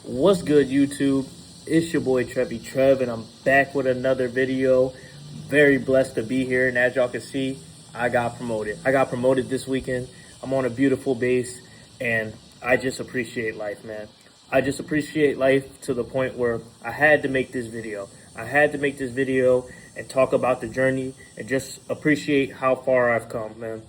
What's good, YouTube? It's your boy Trevi Trev, and I'm back with another video. Very blessed to be here, and as y'all can see, I got promoted. I got promoted this weekend. I'm on a beautiful base, and I just appreciate life, man. I just appreciate life to the point where I had to make this video. I had to make this video and talk about the journey and just appreciate how far I've come, man.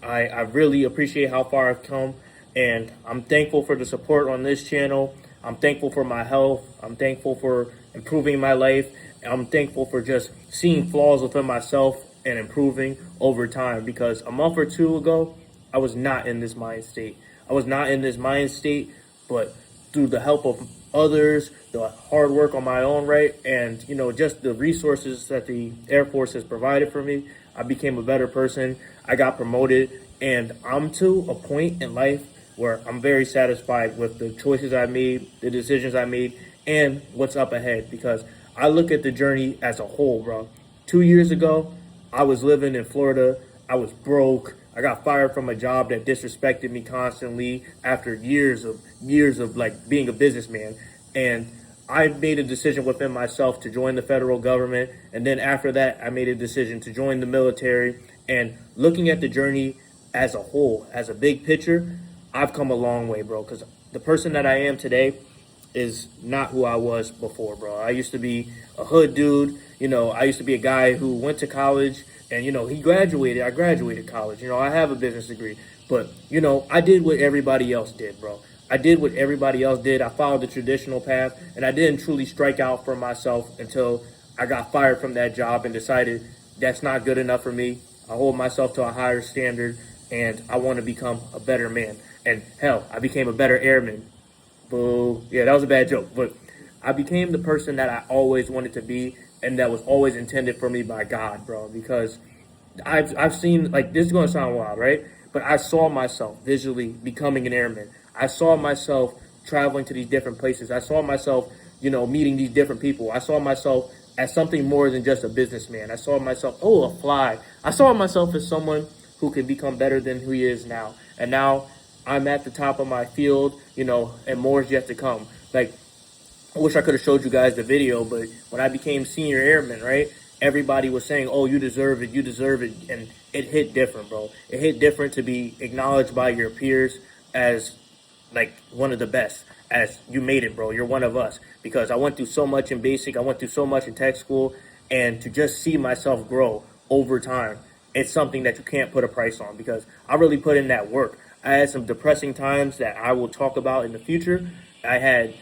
I really appreciate how far I've come, and I'm thankful for the support on this channel. I'm thankful for my health. I'm thankful for improving my life. I'm thankful for just seeing flaws within myself and improving over time, because a month or two ago, I was not in this mind state. I was not in this mind state, but through the help of others, the hard work on my own right, and just the resources that the Air Force has provided for me, I became a better person. I got promoted, and I'm to a point in life where I'm very satisfied with the choices I made, the decisions I made, and what's up ahead, because I look at the journey as a whole, bro. 2 years ago, I was living in Florida. I was broke. I got fired from a job that disrespected me constantly after years of like being a businessman. And I made a decision within myself to join the federal government. And then after that, I made a decision to join the military. And looking at the journey as a whole, as a big picture, I've come a long way, bro. Because the person that I am today is not who I was before, bro. I used to be a hood dude. I used to be a guy who went to college and, he graduated. I graduated college. I have a business degree. But, I did what everybody else did, bro. I did what everybody else did. I followed the traditional path, and I didn't truly strike out for myself until I got fired from that job and decided that's not good enough for me. I hold myself to a higher standard, and I want to become a better man. And hell, I became a better airman. Boo. Yeah, that was a bad joke. But I became the person that I always wanted to be, and that was always intended for me by God, bro. Because I've seen, like, this is going to sound wild, right? But I saw myself visually becoming an airman. I saw myself traveling to these different places. I saw myself, meeting these different people. I saw myself as something more than just a businessman. I saw myself, a fly. I saw myself as someone who could become better than who he is now. And now I'm at the top of my field, and more is yet to come. Like, I wish I could have showed you guys the video, but when I became senior airman, right, everybody was saying, oh, you deserve it, and it hit different, bro. It hit different to be acknowledged by your peers as, like, one of the best, as you made it, bro. You're one of us, because I went through so much in basic, I went through so much in tech school, and to just see myself grow over time, it's something that you can't put a price on, because I really put in that work. I had some depressing times that I will talk about in the future. I had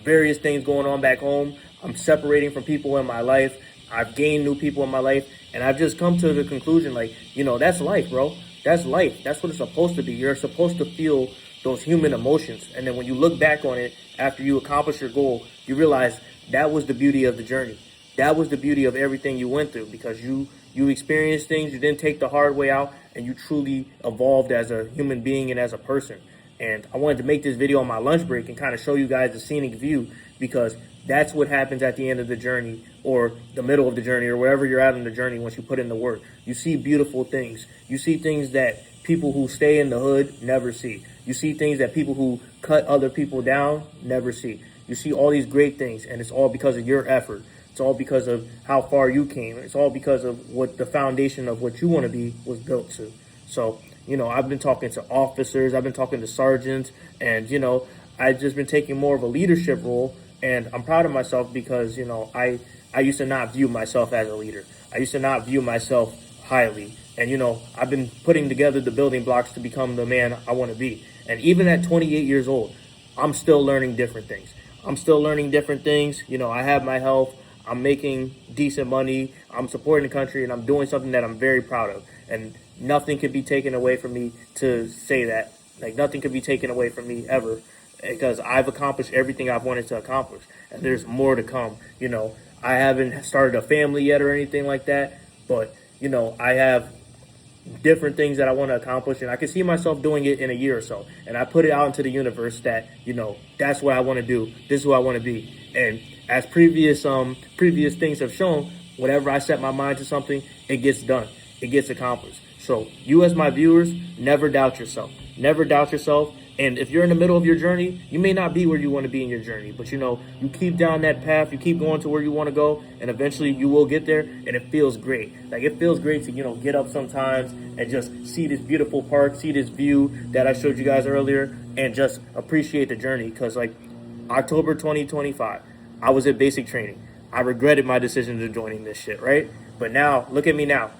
various things going on back home. I'm separating from people in my life. I've gained new people in my life. And I've just come to the conclusion, like, that's life, bro. That's life. That's what it's supposed to be. You're supposed to feel those human emotions. And then when you look back on it, after you accomplish your goal, you realize that was the beauty of the journey. That was the beauty of everything you went through, because you experienced things, you didn't take the hard way out, and you truly evolved as a human being and as a person. And I wanted to make this video on my lunch break and kind of show you guys the scenic view, because that's what happens at the end of the journey, or the middle of the journey, or wherever you're at in the journey. Once you put in the work, you see beautiful things. You see things that people who stay in the hood never see. You see things that people who cut other people down never see. You see all these great things, and it's all because of your effort. It's all because of how far you came. It's all because of what the foundation of what you want to be was built to. So, I've been talking to officers, I've been talking to sergeants, and, I've just been taking more of a leadership role. And I'm proud of myself because, I used to not view myself as a leader. I used to not view myself highly. And, I've been putting together the building blocks to become the man I want to be. And even at 28 years old, I'm still learning different things. I have my health. I'm making decent money. I'm supporting the country, and I'm doing something that I'm very proud of. And nothing can be taken away from me to say that. Like, nothing can be taken away from me ever, because I've accomplished everything I've wanted to accomplish. And there's more to come. I haven't started a family yet or anything like that, but, I have different things that I want to accomplish, and I can see myself doing it in a year or so. And I put it out into the universe that, that's what I want to do. This is who I want to be. And as previous things have shown, whenever I set my mind to something, it gets done. It gets accomplished. So you, as my viewers, never doubt yourself. Never doubt yourself. And if you're in the middle of your journey, you may not be where you want to be in your journey, but you know, you keep down that path, you keep going to where you want to go, and eventually you will get there, and it feels great. Like, it feels great to, you know, get up sometimes and just see this beautiful park, see this view that I showed you guys earlier, and just appreciate the journey. Because, like, October 2025, I was at basic training. I regretted my decision to joining this shit, right? But now, look at me now.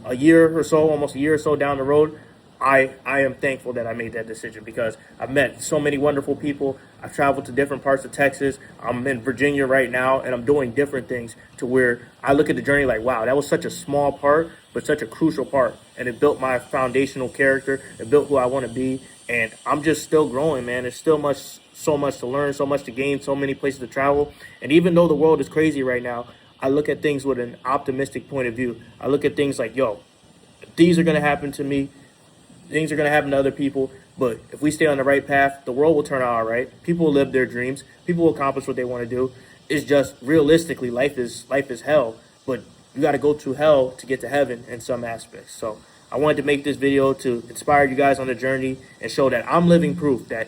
A year or so, almost a year or so down the road, I am thankful that I made that decision, because I've met so many wonderful people. I've traveled to different parts of Texas. I'm in Virginia right now, and I'm doing different things to where I look at the journey like, wow, that was such a small part, but such a crucial part. And it built my foundational character. It built who I want to be. And I'm just still growing, man. There's still so much to learn, so much to gain, so many places to travel. And even though the world is crazy right now, I look at things with an optimistic point of view. I look at things like, yo, these are going to happen to me. Things are going to happen to other people, but if we stay on the right path, the world will turn out all right. People will live their dreams. People will accomplish what they want to do. It's just, realistically, life is hell, but you got to go through hell to get to heaven in some aspects. So I wanted to make this video to inspire you guys on the journey and show that I'm living proof that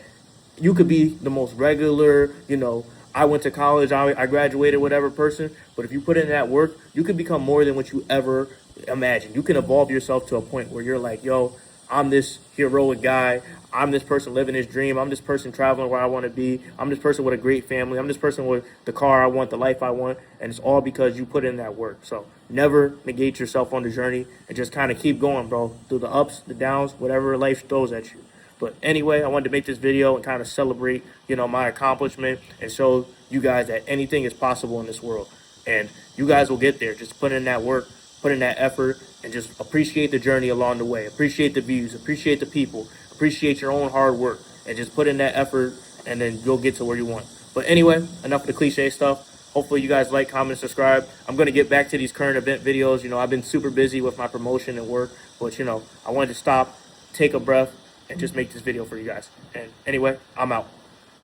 you could be the most regular, you know, I went to college, I graduated, whatever person, but if you put in that work, you could become more than what you ever imagined. You can evolve yourself to a point where you're like, yo, I'm this heroic guy. I'm this person living his dream. I'm this person traveling where I want to be. I'm this person with a great family. I'm this person with the car I want, the life I want. And it's all because you put in that work. So never negate yourself on the journey, and just kind of keep going, bro, through the ups, the downs, whatever life throws at you. But anyway, I wanted to make this video and kind of celebrate, you know, my accomplishment and show you guys that anything is possible in this world. And you guys will get there. Just put in that work, put in that effort, and just appreciate the journey along the way. Appreciate the views, appreciate the people, appreciate your own hard work, and just put in that effort, and then you'll get to where you want. But anyway, enough of the cliche stuff. Hopefully you guys like, comment, subscribe. I'm going to get back to these current event videos. You know, I've been super busy with my promotion and work, but, you know, I wanted to stop, take a breath, and just make this video for you guys. And anyway, I'm out.